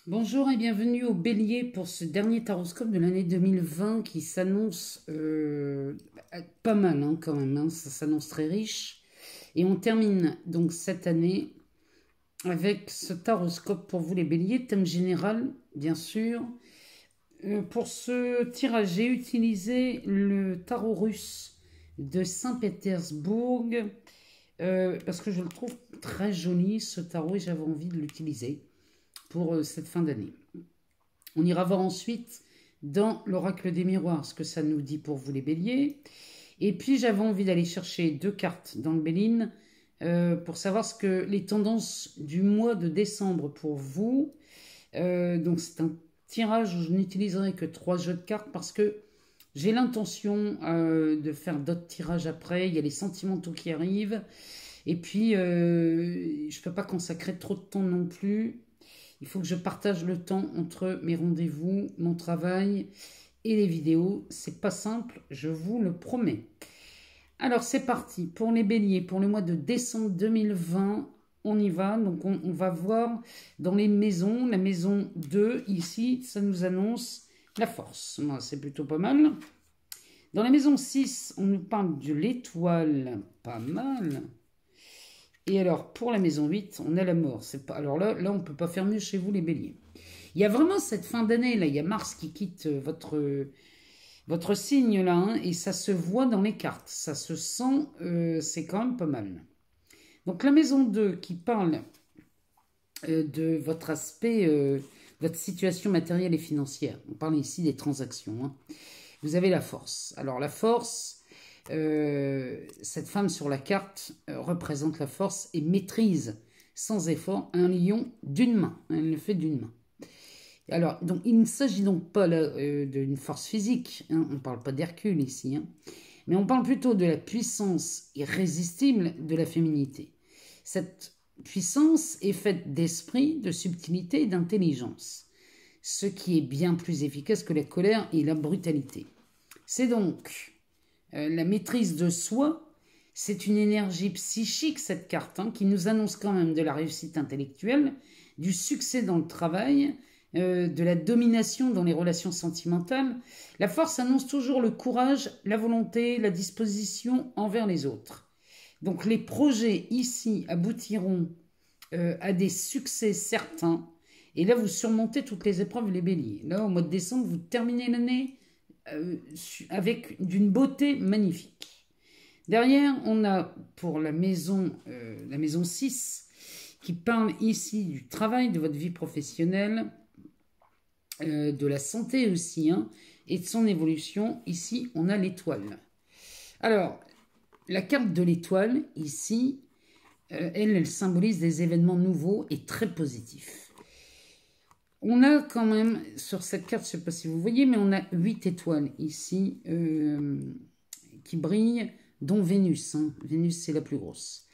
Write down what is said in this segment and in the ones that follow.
Bonjour et bienvenue au Bélier pour ce dernier taroscope de l'année 2020 qui s'annonce pas mal quand même, ça s'annonce très riche. Et on termine donc cette année avec ce taroscope pour vous les Béliers, thème général bien sûr. Pour ce tirage, j'ai utilisé le tarot russe de Saint-Pétersbourg parce que je le trouve très joli ce tarot et j'avais envie de l'utiliser pour cette fin d'année. On ira voir ensuite dans l'oracle des miroirs ce que ça nous dit pour vous les béliers. Et puis j'avais envie d'aller chercher 2 cartes dans le Béline pour savoir ce que les tendances du mois de décembre pour vous. Donc c'est un tirage où je n'utiliserai que 3 jeux de cartes parce que j'ai l'intention de faire d'autres tirages après. Il y a les sentimentaux qui arrivent. Et puis je ne peux pas consacrer trop de temps non plus. Il faut que je partage le temps entre mes rendez-vous, mon travail et les vidéos. C'est pas simple, je vous le promets. Alors c'est parti pour les béliers, pour le mois de décembre 2020, on y va. Donc on va voir dans les maisons, la maison 2 ici, ça nous annonce la force. C'est plutôt pas mal. Dans la maison 6, on nous parle de l'étoile, pas mal. Et alors, pour la maison 8, on a la mort. Alors là, on ne peut pas faire mieux chez vous, les béliers. Il y a vraiment cette fin d'année, là, il y a Mars qui quitte votre signe, là, et ça se voit dans les cartes. Ça se sent, c'est quand même pas mal. Donc, la maison 2 qui parle de votre aspect, votre situation matérielle et financière. On parle ici des transactions. Vous avez la force. Alors, la force... cette femme sur la carte représente la force et maîtrise sans effort un lion d'une main. Elle le fait d'une main. Alors, donc, il ne s'agit donc pas d'une force physique. On ne parle pas d'Hercule ici. Mais on parle plutôt de la puissance irrésistible de la féminité. Cette puissance est faite d'esprit, de subtilité et d'intelligence. Ce qui est bien plus efficace que la colère et la brutalité. C'est donc... la maîtrise de soi, c'est une énergie psychique, cette carte, qui nous annonce quand même de la réussite intellectuelle, du succès dans le travail, de la domination dans les relations sentimentales. La force annonce toujours le courage, la volonté, la disposition envers les autres. Donc les projets ici aboutiront à des succès certains. Et là, vous surmontez toutes les épreuves, les béliers. Là, au mois de décembre, vous terminez l'année avec d'une beauté magnifique. Derrière, on a pour la maison 6 qui parle ici du travail, de votre vie professionnelle, de la santé aussi, et de son évolution. Ici, on a l'étoile. Alors, la carte de l'étoile, ici, elle symbolise des événements nouveaux et très positifs. On a quand même, sur cette carte, je ne sais pas si vous voyez, mais on a 8 étoiles ici qui brillent, dont Vénus. Vénus, c'est la plus grosse.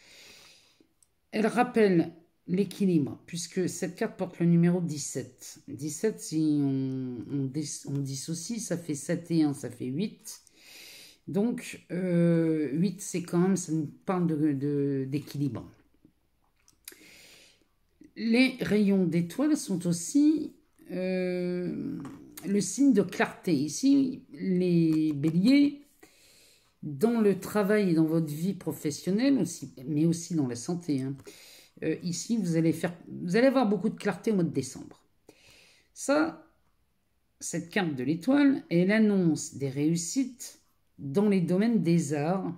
Elle rappelle l'équilibre, puisque cette carte porte le numéro 17. 17, si on dissocie, ça fait 7 et 1, ça fait 8. Donc, 8, c'est quand même, ça nous parle d'équilibre. Les rayons d'étoiles sont aussi le signe de clarté. Ici, les béliers, dans le travail et dans votre vie professionnelle, aussi, mais aussi dans la santé, ici, vous allez avoir beaucoup de clarté au mois de décembre. Cette carte de l'étoile, elle annonce des réussites dans les domaines des arts,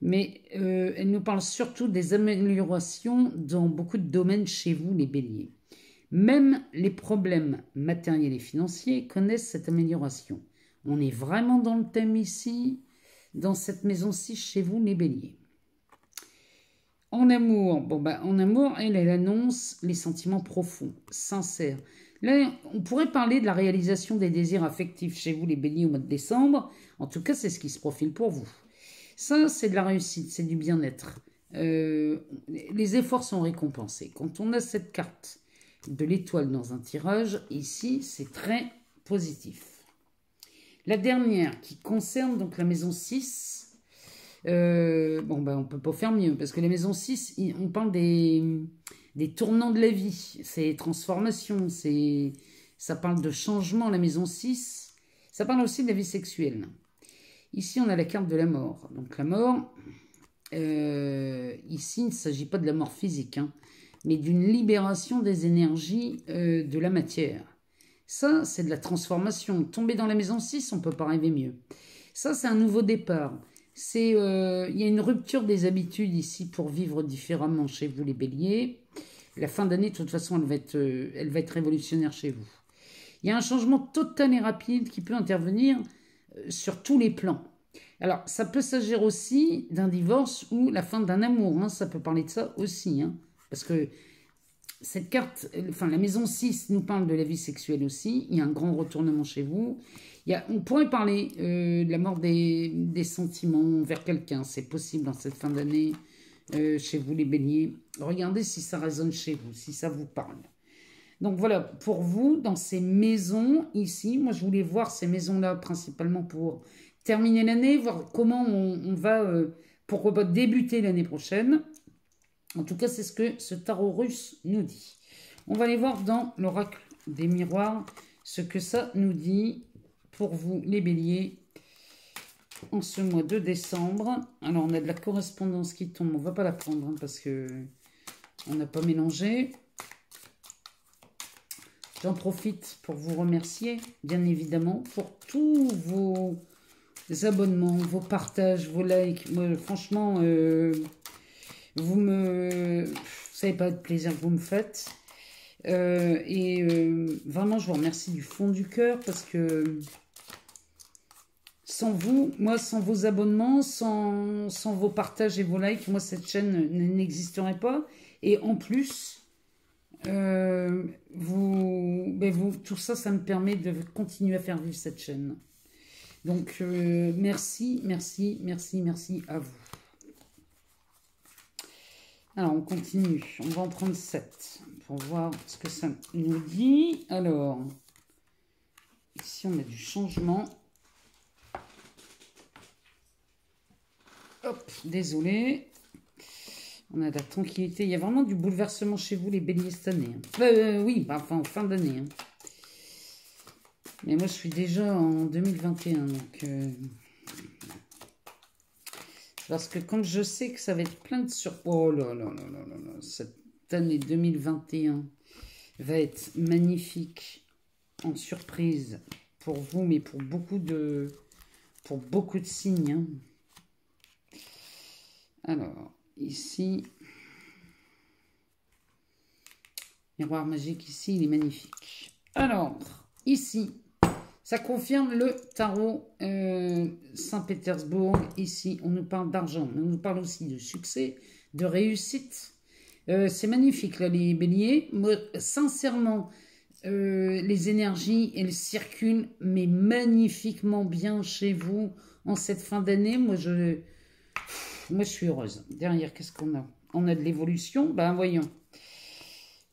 mais elle nous parle surtout des améliorations dans beaucoup de domaines chez vous, les béliers. Même les problèmes matériels et financiers connaissent cette amélioration. On est vraiment dans le thème ici, dans cette maison 6 chez vous, les béliers. En amour, en amour, elle annonce les sentiments profonds, sincères. Là, on pourrait parler de la réalisation des désirs affectifs chez vous, les béliers, au mois de décembre. En tout cas, c'est ce qui se profile pour vous. Ça, c'est de la réussite, c'est du bien-être. Les efforts sont récompensés. Quand on a cette carte de l'étoile dans un tirage, ici, c'est très positif. La dernière, qui concerne donc la maison 6, on ne peut pas faire mieux, parce que la maison 6, on parle des des tournants de la vie, c'est transformation, ça parle de changement, la maison 6. Ça parle aussi de la vie sexuelle. Ici, on a la carte de la mort. Donc la mort, ici, il ne s'agit pas de la mort physique, hein, mais d'une libération des énergies de la matière. Ça, c'est de la transformation. Tomber dans la maison 6, on ne peut pas rêver mieux. Ça, c'est un nouveau départ. Il y a une rupture des habitudes ici pour vivre différemment chez vous, les béliers. La fin d'année, de toute façon, elle va être révolutionnaire chez vous. Il y a un changement total et rapide qui peut intervenir sur tous les plans. Alors, ça peut s'agir aussi d'un divorce ou la fin d'un amour. Hein, ça peut parler de ça aussi. Hein, parce que cette carte, enfin la maison 6 nous parle de la vie sexuelle aussi. Il y a un grand retournement chez vous. On pourrait parler de la mort des sentiments vers quelqu'un. C'est possible dans cette fin d'année chez vous les béliers. Regardez si ça résonne chez vous, si ça vous parle. Donc voilà, pour vous, dans ces maisons ici, moi je voulais voir ces maisons-là principalement pour terminer l'année, voir comment on va, pourquoi pas débuter l'année prochaine. En tout cas, c'est ce que ce tarot russe nous dit. On va aller voir dans l'oracle des miroirs ce que ça nous dit pour vous, les béliers, en ce mois de décembre. Alors, on a de la correspondance qui tombe. On ne va pas la prendre hein, parce que on n'a pas mélangé. J'en profite pour vous remercier, bien évidemment, pour tous vos abonnements, vos partages, vos likes. Moi, franchement, vous savez pas le plaisir que vous me faites. Vraiment, je vous remercie du fond du cœur parce que sans vous, moi, sans vos abonnements, sans vos partages et vos likes, moi, cette chaîne n'existerait pas. Et en plus, tout ça, ça me permet de continuer à faire vivre cette chaîne. Donc, merci, merci, merci, merci à vous. Alors, on continue. On va en prendre 7 pour voir ce que ça nous dit. Alors, ici, on a du changement. Hop, désolé. On a de la tranquillité. Il y a vraiment du bouleversement chez vous, les béliers, cette année. Oui, enfin, en fin d'année. Hein. Mais moi, je suis déjà en 2021, donc... Parce que comme je sais que ça va être plein de surprises... Oh là là là là là là. Cette année 2021 va être magnifique en surprise pour vous, mais pour beaucoup de signes. Hein. Alors, ici... Miroir magique, ici, il est magnifique. Alors, ici... Ça confirme le tarot Saint-Pétersbourg. Ici, on nous parle d'argent, mais on nous parle aussi de succès, de réussite. C'est magnifique, là, les béliers. Moi, sincèrement, les énergies, elles circulent, mais magnifiquement bien chez vous en cette fin d'année. Moi, je suis heureuse. Derrière, qu'est-ce qu'on a? On a de l'évolution. Ben, voyons.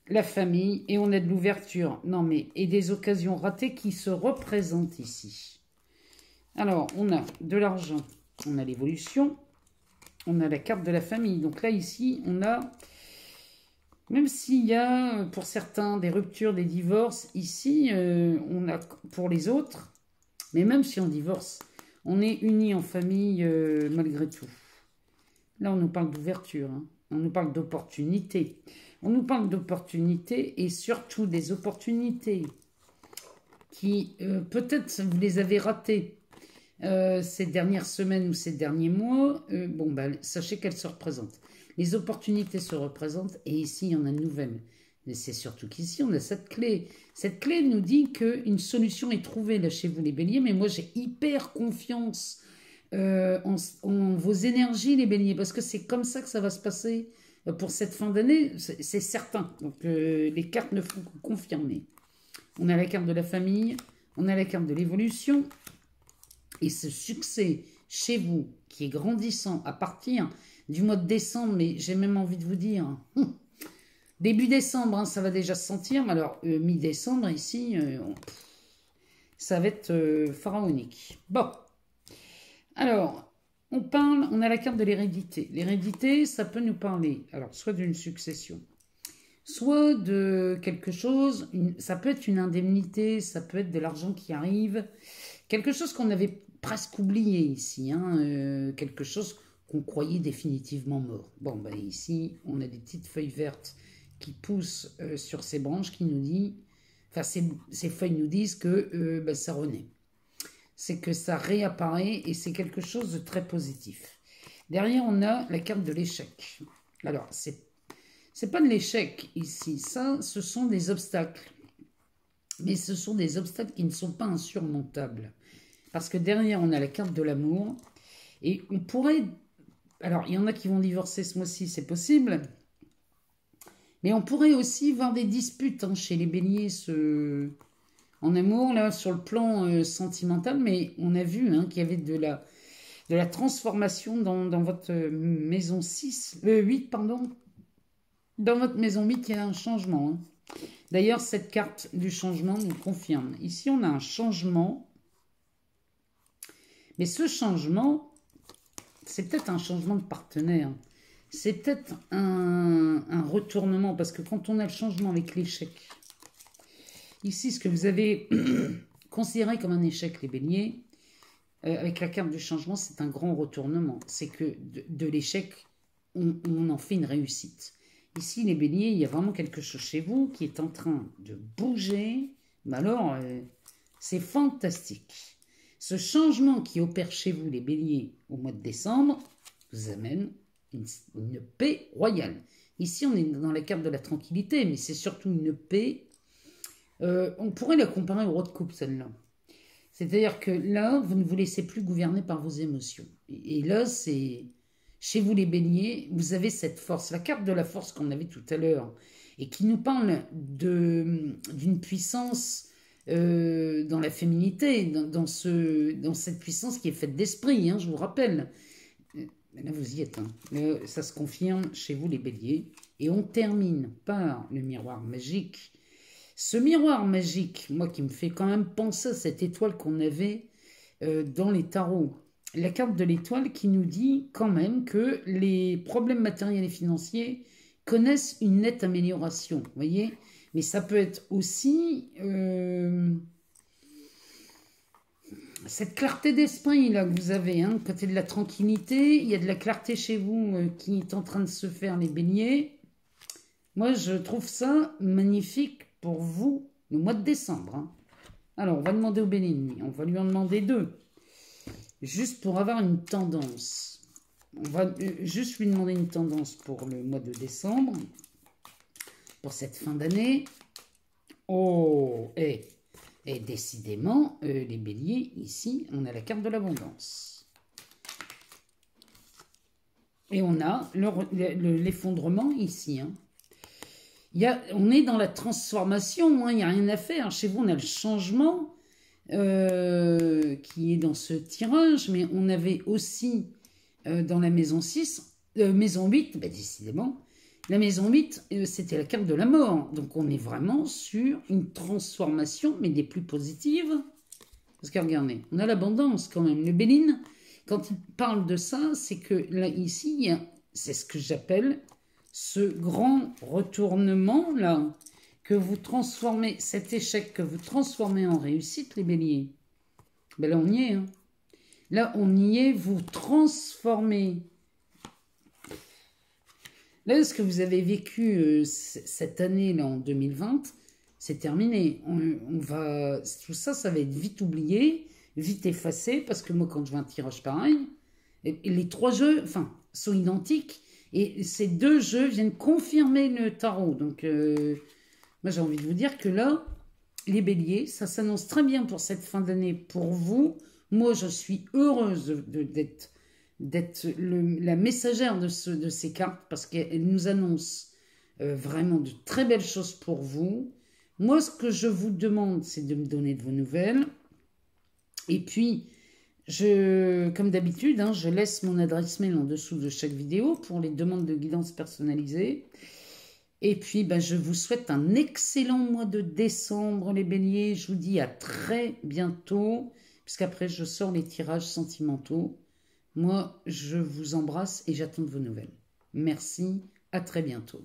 La famille, et on a de l'ouverture. Non, mais, et des occasions ratées qui se représentent ici. Alors, on a de l'argent, on a l'évolution, on a la carte de la famille. Donc là, ici, on a, même s'il y a, pour certains, des ruptures, des divorces, ici, on a, pour les autres, mais même si on divorce, on est unis en famille malgré tout. Là, on nous parle d'ouverture, hein. On nous parle d'opportunités. On nous parle d'opportunités et surtout des opportunités qui, peut-être, vous les avez ratées ces dernières semaines ou ces derniers mois. Sachez qu'elles se représentent. Les opportunités se représentent et ici, il y en a de nouvelles. Mais c'est surtout qu'ici, on a cette clé. Cette clé nous dit qu'une solution est trouvée là chez vous, les béliers. Mais moi, j'ai hyper confiance en vos énergies, les béliers, parce que c'est comme ça que ça va se passer pour cette fin d'année, c'est certain. Donc, les cartes ne font que confirmer. On a la carte de la famille, on a la carte de l'évolution, et ce succès chez vous, qui est grandissant à partir du mois de décembre, mais j'ai même envie de vous dire, début décembre, hein, ça va déjà se sentir, mais alors, mi-décembre, ici, ça va être pharaonique. Bon. Alors, on a la carte de l'hérédité. L'hérédité, ça peut nous parler, alors, soit d'une succession, soit de quelque chose, ça peut être une indemnité, ça peut être de l'argent qui arrive, quelque chose qu'on avait presque oublié ici, hein, quelque chose qu'on croyait définitivement mort. Bon, ben ici, on a des petites feuilles vertes qui poussent sur ces branches qui nous disent, enfin ces feuilles nous disent que ben, ça renaît. C'est que ça réapparaît et c'est quelque chose de très positif. Derrière, on a la carte de l'échec. Alors, c'est pas de l'échec ici, ça, ce sont des obstacles. Mais ce sont des obstacles qui ne sont pas insurmontables. Parce que derrière, on a la carte de l'amour. Et on pourrait... Alors, il y en a qui vont divorcer ce mois-ci, c'est possible. Mais on pourrait aussi voir des disputes hein, chez les béliers en amour, là, sur le plan sentimental. Mais on a vu hein, qu'il y avait de la transformation dans votre maison 8, pardon. Dans votre maison 8, il y a un changement. Hein. D'ailleurs, cette carte du changement nous confirme. Ici, on a un changement. Mais ce changement, c'est peut-être un changement de partenaire. C'est peut-être un retournement. Parce que quand on a le changement avec l'échec, ici, ce que vous avez considéré comme un échec, les béliers, avec la carte du changement, c'est un grand retournement. C'est que de l'échec, on en fait une réussite. Ici, les béliers, il y a vraiment quelque chose chez vous qui est en train de bouger. Mais alors, c'est fantastique. Ce changement qui opère chez vous, les béliers, au mois de décembre, vous amène une paix royale. Ici, on est dans la carte de la tranquillité, mais c'est surtout une paix. On pourrait la comparer au roi de coupe, celle-là. C'est-à-dire que là, vous ne vous laissez plus gouverner par vos émotions. Et là, c'est... Chez vous les béliers, vous avez cette force, la carte de la force qu'on avait tout à l'heure, et qui nous parle d'une puissance dans la féminité, dans cette puissance qui est faite d'esprit, hein, je vous rappelle. Là, vous y êtes. Hein. Là, ça se confirme chez vous les béliers. Et on termine par le miroir magique. Ce miroir magique, moi qui me fait quand même penser à cette étoile qu'on avait dans les tarots. La carte de l'étoile qui nous dit quand même que les problèmes matériels et financiers connaissent une nette amélioration, vous voyez. Mais ça peut être aussi cette clarté d'esprit là que vous avez, hein, côté de la tranquillité, il y a de la clarté chez vous qui est en train de se faire, les béliers. Moi, je trouve ça magnifique pour vous, le mois de décembre. Hein. Alors, on va demander au béni, on va lui en demander 2. Juste pour avoir une tendance. On va juste lui demander une tendance pour le mois de décembre. Pour cette fin d'année. Oh, et décidément, les béliers, ici, on a la carte de l'abondance. Et on a l'effondrement ici. Hein. On est dans la transformation, hein, il n'y a rien à faire. Chez vous, on a le changement. Qui est dans ce tirage, mais on avait aussi dans la maison 8, bah décidément, la maison 8, c'était la carte de la mort. Donc on est vraiment sur une transformation, mais des plus positives. Parce que regardez, on a l'abondance quand même. Le Béline, quand il parle de ça, c'est que là, ici, c'est ce que j'appelle ce grand retournement là. Que vous transformez, cet échec que vous transformez en réussite, les béliers. Ben là, on y est. Hein. Là, on y est, vous transformez. Là, ce que vous avez vécu cette année, là, en 2020, c'est terminé. Tout ça, ça va être vite oublié, vite effacé, parce que moi, quand je fais un tirage pareil, les 3 jeux, sont identiques, et ces 2 jeux viennent confirmer le tarot. Donc... moi, j'ai envie de vous dire que là, les béliers, ça s'annonce très bien pour cette fin d'année pour vous. Moi, je suis heureuse d'être la messagère de ces cartes parce qu'elles nous annoncent vraiment de très belles choses pour vous. Moi, ce que je vous demande, c'est de me donner de vos nouvelles. Et puis, comme d'habitude, hein, je laisse mon adresse mail en dessous de chaque vidéo pour les demandes de guidance personnalisée. Et puis, ben, je vous souhaite un excellent mois de décembre, les béliers. Je vous dis à très bientôt, puisqu'après, je sors les tirages sentimentaux. Moi, je vous embrasse et j'attends de vos nouvelles. Merci, à très bientôt.